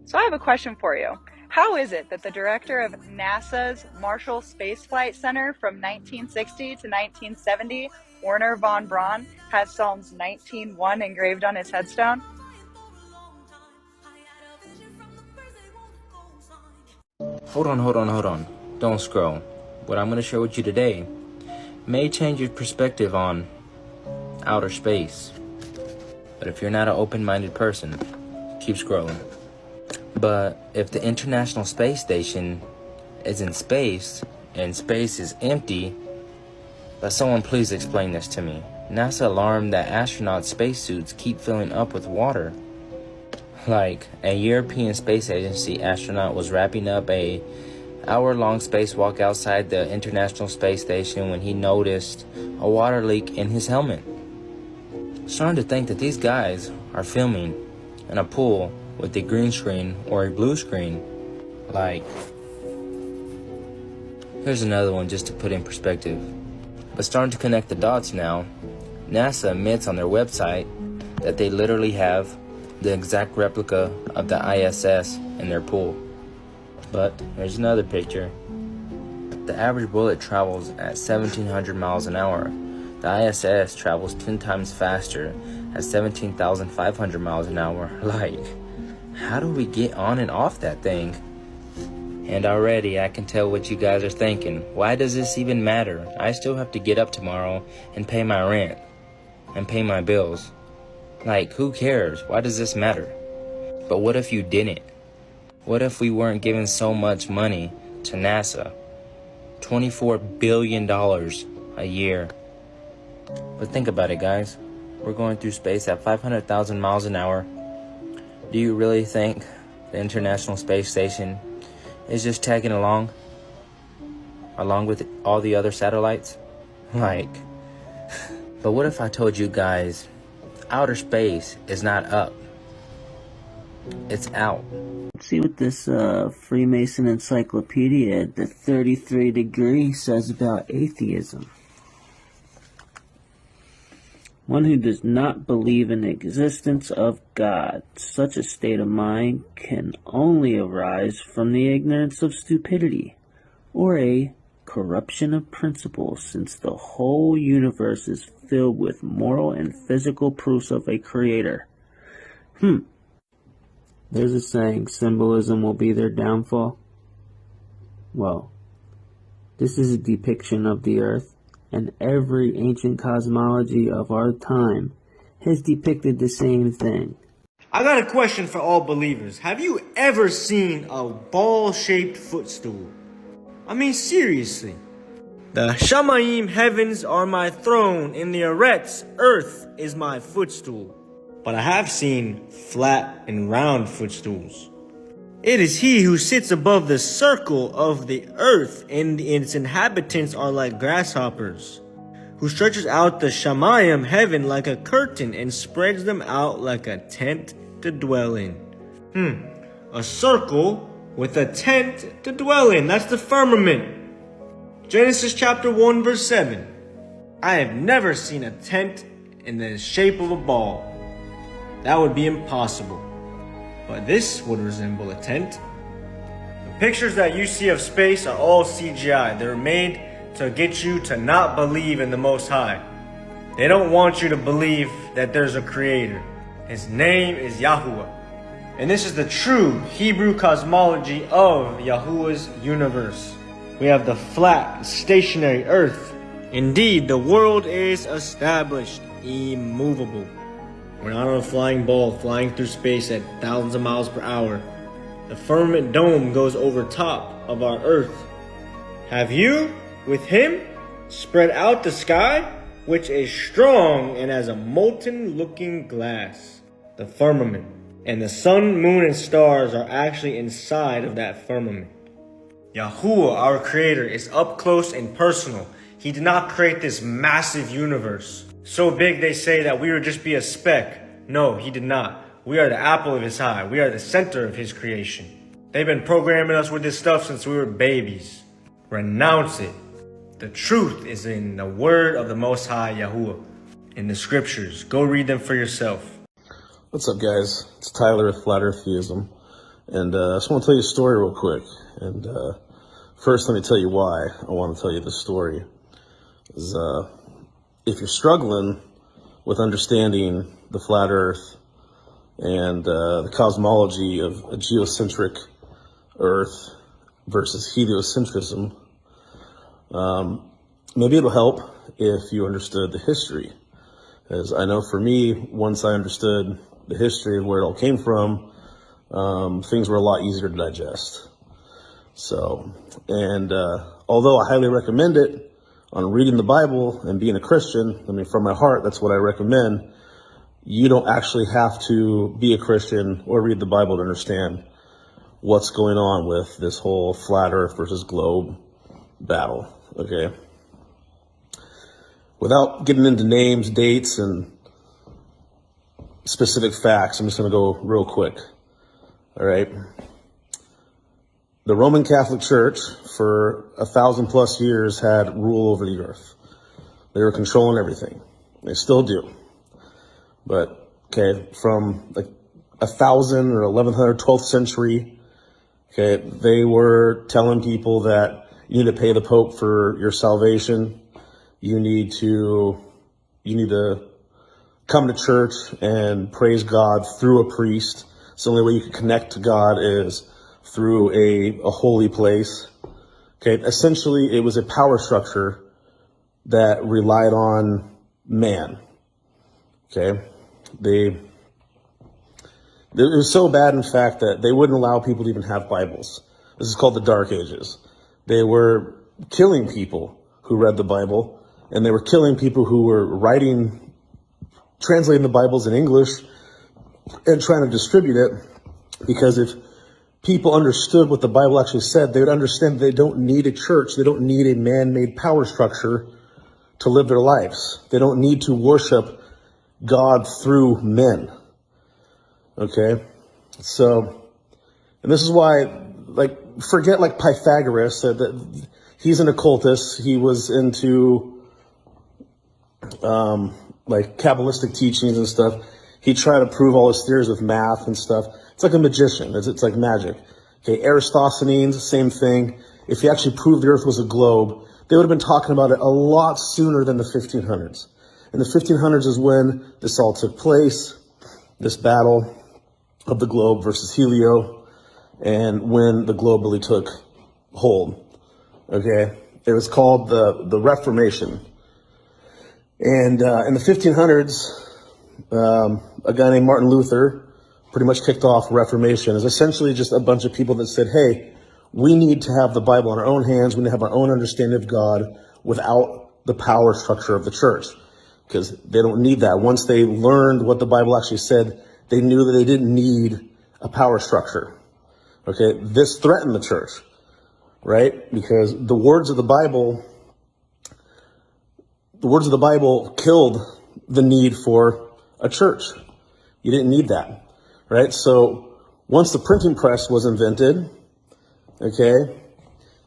So I have a question for you. How is it that the director of NASA's Marshall Space Flight Center from 1960 to 1970, Werner von Braun, has Psalms 19:1 engraved on his headstone? Hold on. Don't scroll. What I'm going to share with you today may change your perspective on outer space. But if you're not an open-minded person, keep scrolling. But if the International Space Station is in space and space is empty, but someone please explain this to me. NASA alarmed that astronaut spacesuits keep filling up with water. Like, a European Space Agency astronaut was wrapping up a hour-long spacewalk outside the International Space Station when he noticed a water leak in his helmet. Starting to think that these guys are filming in a pool with a green screen or a blue screen. Like, here's another one just to put in perspective. But starting to connect the dots now, NASA admits on their website that they literally have the exact replica of the ISS in their pool. But here's another picture. The average bullet travels at 1,700 miles an hour. The ISS travels 10 times faster at 17,500 miles an hour. Like, how do we get on and off that thing? And already I can tell what you guys are thinking. Why does this even matter? I still have to get up tomorrow and pay my rent and pay my bills. Like, who cares? Why does this matter? But what if you didn't? What if we weren't giving so much money to NASA? $24 billion a year. But think about it, guys. We're going through space at 500,000 miles an hour. Do you really think the International Space Station is just tagging along with all the other satellites? Like, but what if I told you guys outer space is not up, it's out? Let's see what this Freemason encyclopedia, the 33 degree, says about atheism. One who does not believe in the existence of God. Such a state of mind can only arise from the ignorance of stupidity, or a corruption of principle, since the whole universe is filled with moral and physical proofs of a creator. There's a saying, symbolism will be their downfall. Well, this is a depiction of the earth, and every ancient cosmology of our time has depicted the same thing. I got a question for all believers. Have you ever seen a ball-shaped footstool? I mean, seriously. The Shamayim heavens are my throne, and the Eretz, earth, is my footstool. But I have seen flat and round footstools. It is he who sits above the circle of the earth, and its inhabitants are like grasshoppers, who stretches out the Shamayim heaven like a curtain and spreads them out like a tent to dwell in. A circle with a tent to dwell in. That's the firmament. Genesis chapter 1 verse 7. I have never seen a tent in the shape of a ball. That would be impossible. But this would resemble a tent. The pictures that you see of space are all CGI. They're made to get you to not believe in the Most High. They don't want you to believe that there's a creator. His name is Yahuwah. And this is the true Hebrew cosmology of Yahuwah's universe. We have the flat, stationary earth. Indeed, the world is established, immovable. We're not on a flying ball flying through space at thousands of miles per hour. The firmament dome goes over top of our earth. Have you, with him, spread out the sky, which is strong and as a molten-looking glass? The firmament. And the sun, moon, and stars are actually inside of that firmament. Yahuwah, our creator, is up close and personal. He did not create this massive universe. So big they say that we would just be a speck. No, he did not. We are the apple of his eye. We are the center of his creation. They've been programming us with this stuff since we were babies. Renounce it. The truth is in the word of the Most High Yahuwah, in the scriptures. Go read them for yourself. What's up, guys? It's Tyler with Flat Eartheism. And I just want to tell you a story real quick. And first, let me tell you why I want to tell you this story. Is if you're struggling with understanding the flat Earth and the cosmology of a geocentric Earth versus heliocentrism, maybe it'll help if you understood the history. As I know for me, once I understood the history of where it all came from, things were a lot easier to digest. So, and although I highly recommend it on reading the Bible and being a Christian, I mean, from my heart, that's what I recommend. You don't actually have to be a Christian or read the Bible to understand what's going on with this whole flat Earth versus globe battle, okay? Without getting into names, dates, and specific facts, I'm just going to go real quick, all right? The Roman Catholic Church, for 1,000+ years, had rule over the earth. They were controlling everything. They still do. But, okay, from like 1,000 or 1100, 12th century, okay, they were telling people that you need to pay the Pope for your salvation. You need to come to church and praise God through a priest. It's the only way you can connect to God is through a holy place. Okay, essentially it was a power structure that relied on man. Okay, it was so bad, in fact, that they wouldn't allow people to even have Bibles. This is called the Dark Ages. They were killing people who read the Bible, and they were killing people who were translating the Bibles in English and trying to distribute it, because if people understood what the Bible actually said, they would understand they don't need a church. They don't need a man-made power structure to live their lives. They don't need to worship God through men. Okay? So, and this is why, like, forget like Pythagoras, that he's an occultist. He was into like Kabbalistic teachings and stuff. He tried to prove all his theories with math and stuff. It's like a magician. It's like magic. Okay, Aristophanes, same thing. If he actually proved the earth was a globe, they would have been talking about it a lot sooner than the 1500s. In the 1500s is when this all took place, this battle of the globe versus helio, and when the globe really took hold. Okay, it was called the Reformation. And in the 1500s, a guy named Martin Luther pretty much kicked off Reformation. It's essentially just a bunch of people that said, hey, we need to have the Bible in our own hands. We need to have our own understanding of God without the power structure of the church, because they don't need that. Once they learned what the Bible actually said, they knew that they didn't need a power structure. Okay, this threatened the church, right? Because the words of the Bible killed the need for a church. You didn't need that, right? So once the printing press was invented, okay,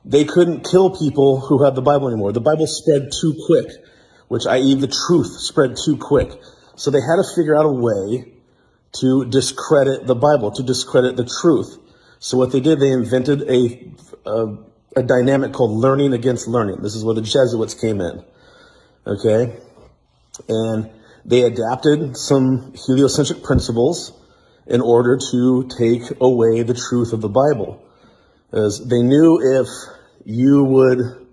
they couldn't kill people who had the Bible anymore. The Bible spread too quick, i.e. the truth spread too quick. So they had to figure out a way to discredit the Bible, to discredit the truth. So what they did, they invented a dynamic called learning against learning. This is where the Jesuits came in, okay? And they adapted some heliocentric principles in order to take away the truth of the Bible. As they knew if you would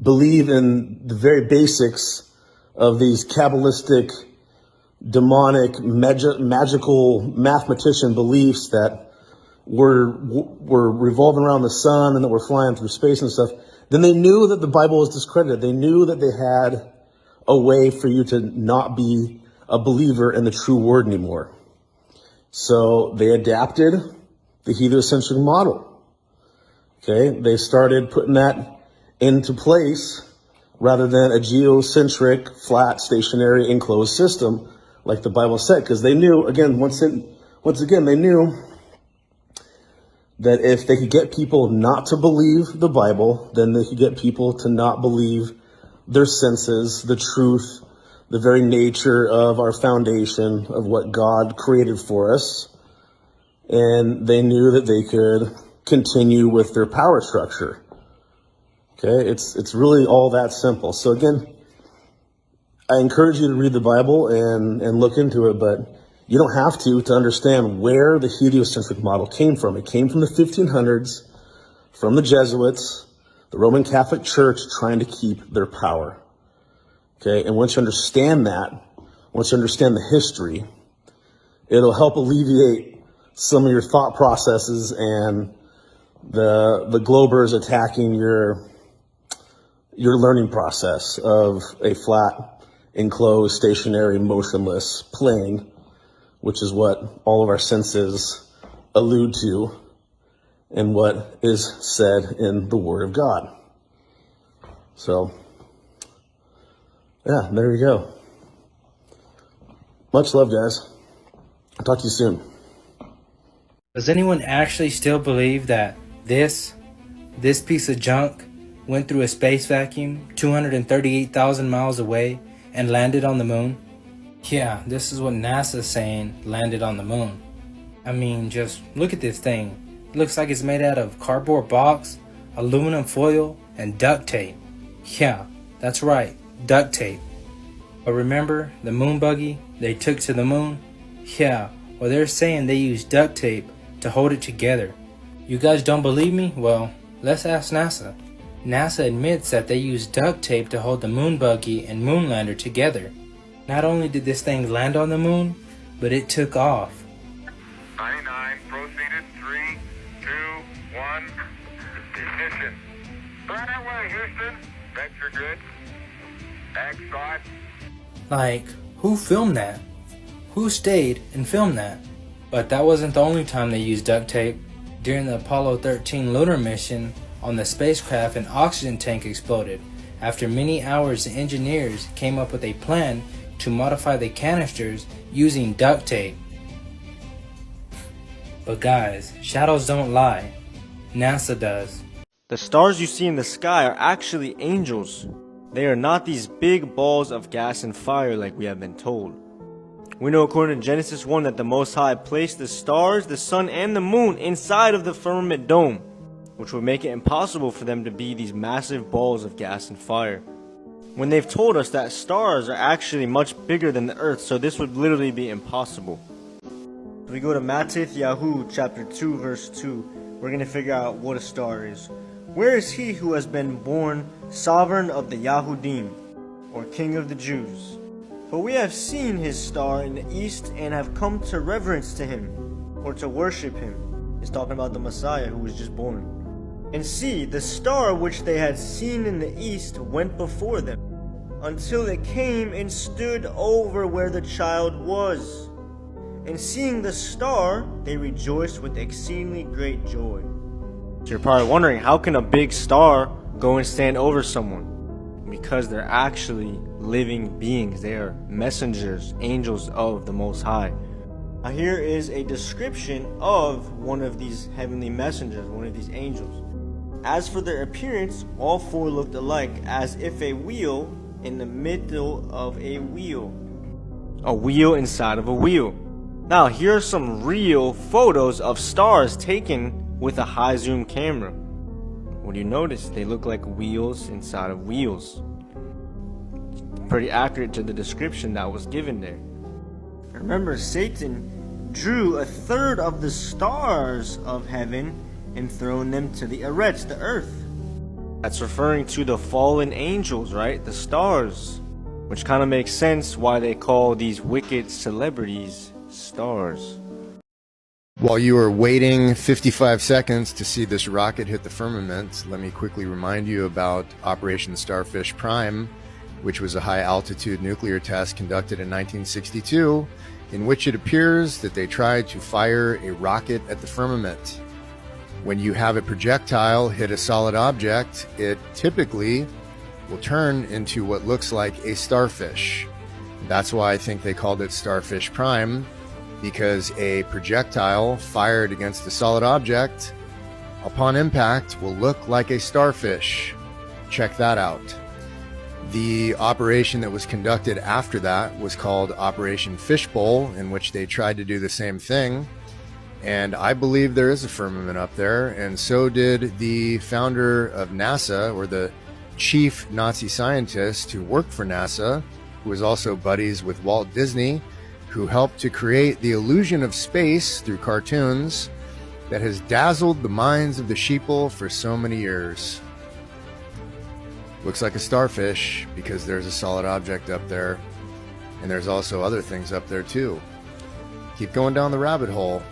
believe in the very basics of these Kabbalistic, demonic, magical mathematician beliefs that were revolving around the sun and that were flying through space and stuff, then they knew that the Bible was discredited. They knew that they had a way for you to not be a believer in the true word anymore. So they adapted the heliocentric model. Okay, they started putting that into place rather than a geocentric, flat, stationary, enclosed system like the Bible said, because they knew, again, once again, they knew that if they could get people not to believe the Bible, then they could get people to not believe their senses, the truth, the very nature of our foundation of what God created for us. and they knew that they could continue with their power structure. Okay, it's really all that simple. So again, I encourage you to read the Bible and look into it, but you don't have to understand where the heliocentric model came from. It came from the 1500s, from the Jesuits, the Roman Catholic Church trying to keep their power. Okay, and once you understand that, once you understand the history, it'll help alleviate some of your thought processes and the Globers attacking your learning process of a flat, enclosed, stationary, motionless plane, which is what all of our senses allude to and what is said in the Word of God. So, yeah, there you go. Much love, guys. I'll talk to you soon. Does anyone actually still believe that this piece of junk went through a space vacuum 238,000 miles away and landed on the moon? Yeah, this is what NASA's saying landed on the moon. I mean, just look at this thing. It looks like it's made out of cardboard box, aluminum foil, and duct tape. Yeah, that's right, duct tape. But remember the moon buggy they took to the moon? Yeah, well they're saying they used duct tape to hold it together. You guys don't believe me? Well, let's ask NASA. NASA admits that they used duct tape to hold the moon buggy and moon lander together. Not only did this thing land on the moon, but it took off. 99, proceeded, 3, 2, 1, ignition. Right away, Houston. Vector good. X5. Like, who filmed that? Who stayed and filmed that? But that wasn't the only time they used duct tape. During the Apollo 13 lunar mission, on the spacecraft an oxygen tank exploded. After many hours, the engineers came up with a plan to modify the canisters using duct tape. But guys, shadows don't lie. NASA does. The stars you see in the sky are actually angels. They are not these big balls of gas and fire like we have been told. We know according to Genesis 1 that the Most High placed the stars, the sun, and the moon inside of the firmament dome, which would make it impossible for them to be these massive balls of gas and fire. When they've told us that stars are actually much bigger than the earth, so this would literally be impossible. If we go to Matthew chapter 2 verse 2, we're going to figure out what a star is. Where is he who has been born sovereign of the Yahudim, or king of the Jews? For we have seen his star in the east and have come to reverence to him, or to worship him. He's talking about the Messiah who was just born. And see, the star which they had seen in the east went before them, until it came and stood over where the child was. And seeing the star, they rejoiced with exceedingly great joy. So you're probably wondering, how can a big star go and stand over someone? Because they're actually living beings. They are messengers, angels of the Most High. Now here is a description of one of these heavenly messengers, one of these angels. As for their appearance, all four looked alike, as if a wheel in the middle of a wheel. A wheel inside of a wheel. Now here are some real photos of stars taken with a high zoom camera. What do you notice? They look like wheels inside of wheels. Pretty accurate to the description that was given there. Remember, Satan drew a third of the stars of heaven and thrown them to the Eretz, the earth. That's referring to the fallen angels, right? The stars. Which kind of makes sense why they call these wicked celebrities stars. While you are waiting 55 seconds to see this rocket hit the firmament, let me quickly remind you about Operation Starfish Prime, which was a high-altitude nuclear test conducted in 1962, in which it appears that they tried to fire a rocket at the firmament. When you have a projectile hit a solid object, it typically will turn into what looks like a starfish. That's why I think they called it Starfish Prime, because a projectile fired against a solid object, upon impact, will look like a starfish. Check that out. The operation that was conducted after that was called Operation Fishbowl, in which they tried to do the same thing. And I believe there is a firmament up there, and so did the founder of NASA, or the chief Nazi scientist who worked for NASA, who was also buddies with Walt Disney, who helped to create the illusion of space through cartoons that has dazzled the minds of the sheeple for so many years. Looks like a starfish because there's a solid object up there, and there's also other things up there too. Keep going down the rabbit hole.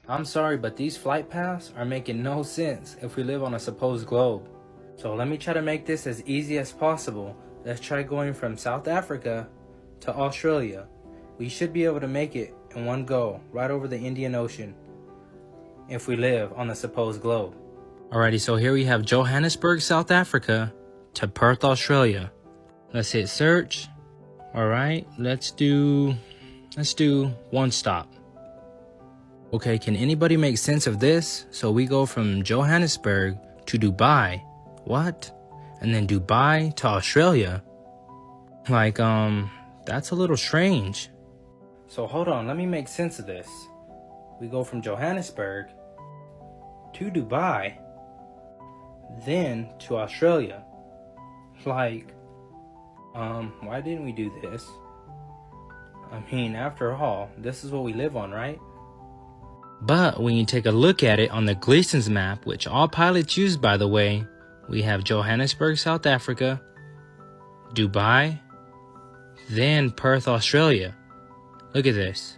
I'm sorry, but these flight paths are making no sense if we live on a supposed globe. So let me try to make this as easy as possible. Let's try going from South Africa to Australia. We should be able to make it in one go, right over the Indian Ocean, if we live on the supposed globe. Alrighty, so here we have Johannesburg, South Africa to Perth, Australia. Let's hit search. Alright, let's do one stop. Okay, can anybody make sense of this? So we go from Johannesburg to Dubai. What? And then Dubai to Australia? Like, that's a little strange. So hold on, let me make sense of this. We go from Johannesburg to Dubai, then to Australia. Like, why didn't we do this? I mean, after all, this is what we live on, right? But when you take a look at it on the Gleason's map, which all pilots use, by the way, we have Johannesburg, South Africa, Dubai, then Perth, Australia. Look at this.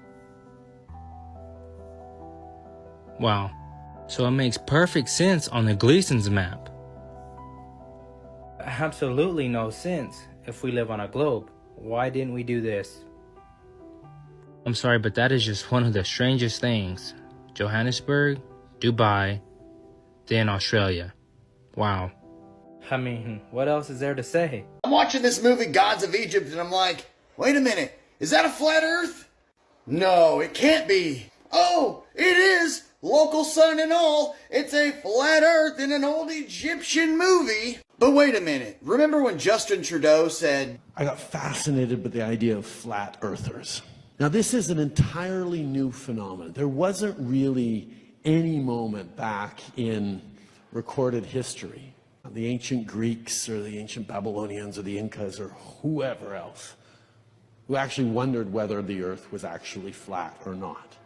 Wow. So it makes perfect sense on the Gleason's map. Absolutely no sense if we live on a globe. Why didn't we do this? I'm sorry, but that is just one of the strangest things. Johannesburg, Dubai, then Australia. Wow. I mean, what else is there to say? I'm watching this movie, Gods of Egypt, and I'm like, wait a minute, is that a flat earth? No, it can't be. Oh, it is! Local sun and all, it's a flat earth in an old Egyptian movie. But wait a minute, remember when Justin Trudeau said, I got fascinated with the idea of flat earthers. Now, this is an entirely new phenomenon. There wasn't really any moment back in recorded history, the ancient Greeks or the ancient Babylonians or the Incas or whoever else, who actually wondered whether the earth was actually flat or not.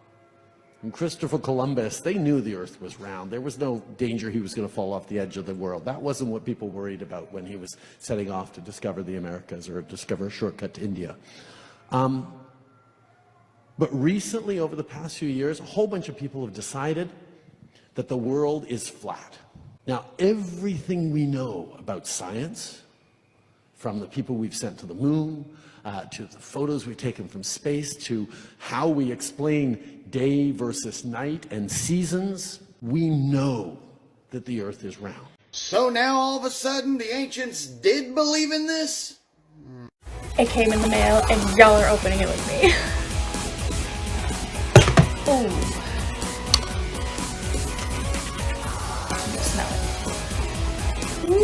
And Christopher Columbus, they knew the earth was round. There was no danger he was going to fall off the edge of the world. That wasn't what people worried about when he was setting off to discover the Americas or discover a shortcut to India. But recently, over the past few years, a whole bunch of people have decided that the world is flat. Now, everything we know about science, from the people we've sent to the moon, to the photos we've taken from space, to how we explain day versus night and seasons, we know that the earth is round. so now all of a sudden the ancients did believe in this? It came in the mail and y'all are opening it with me. Ooh. Smell it. Woo!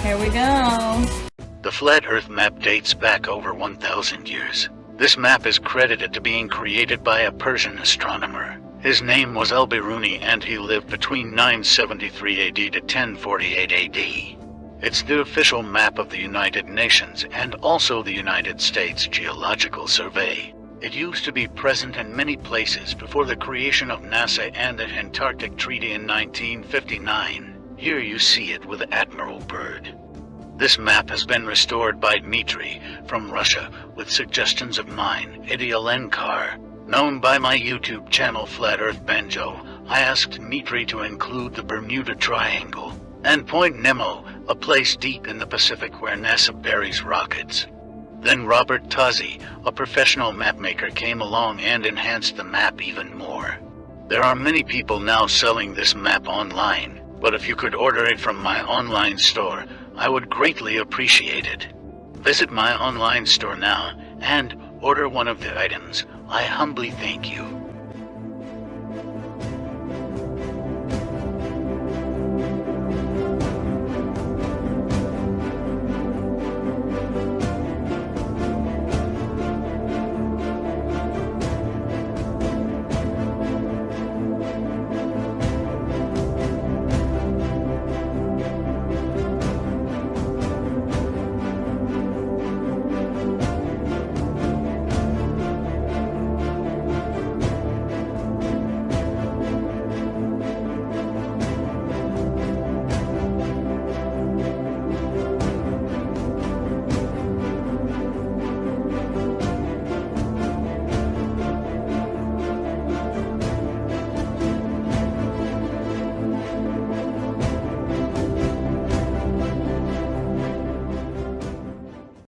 Here we go. The Flat Earth map dates back over 1,000 years. This map is credited to being created by a Persian astronomer. His name was Al-Biruni and he lived between 973 AD to 1048 AD. It's the official map of the United Nations and also the United States Geological Survey. It used to be present in many places before the creation of NASA and the Antarctic Treaty in 1959. Here you see it with Admiral Byrd. This map has been restored by Dmitry from Russia with suggestions of mine, Idialenkar. Known by my YouTube channel Flat Earth Banjo, I asked Dmitry to include the Bermuda Triangle and Point Nemo, a place deep in the Pacific where NASA buries rockets. Then Robert Tozzi, a professional mapmaker, came along and enhanced the map even more. There are many people now selling this map online, but if you could order it from my online store, I would greatly appreciate it. Visit my online store now and order one of the items. I humbly thank you.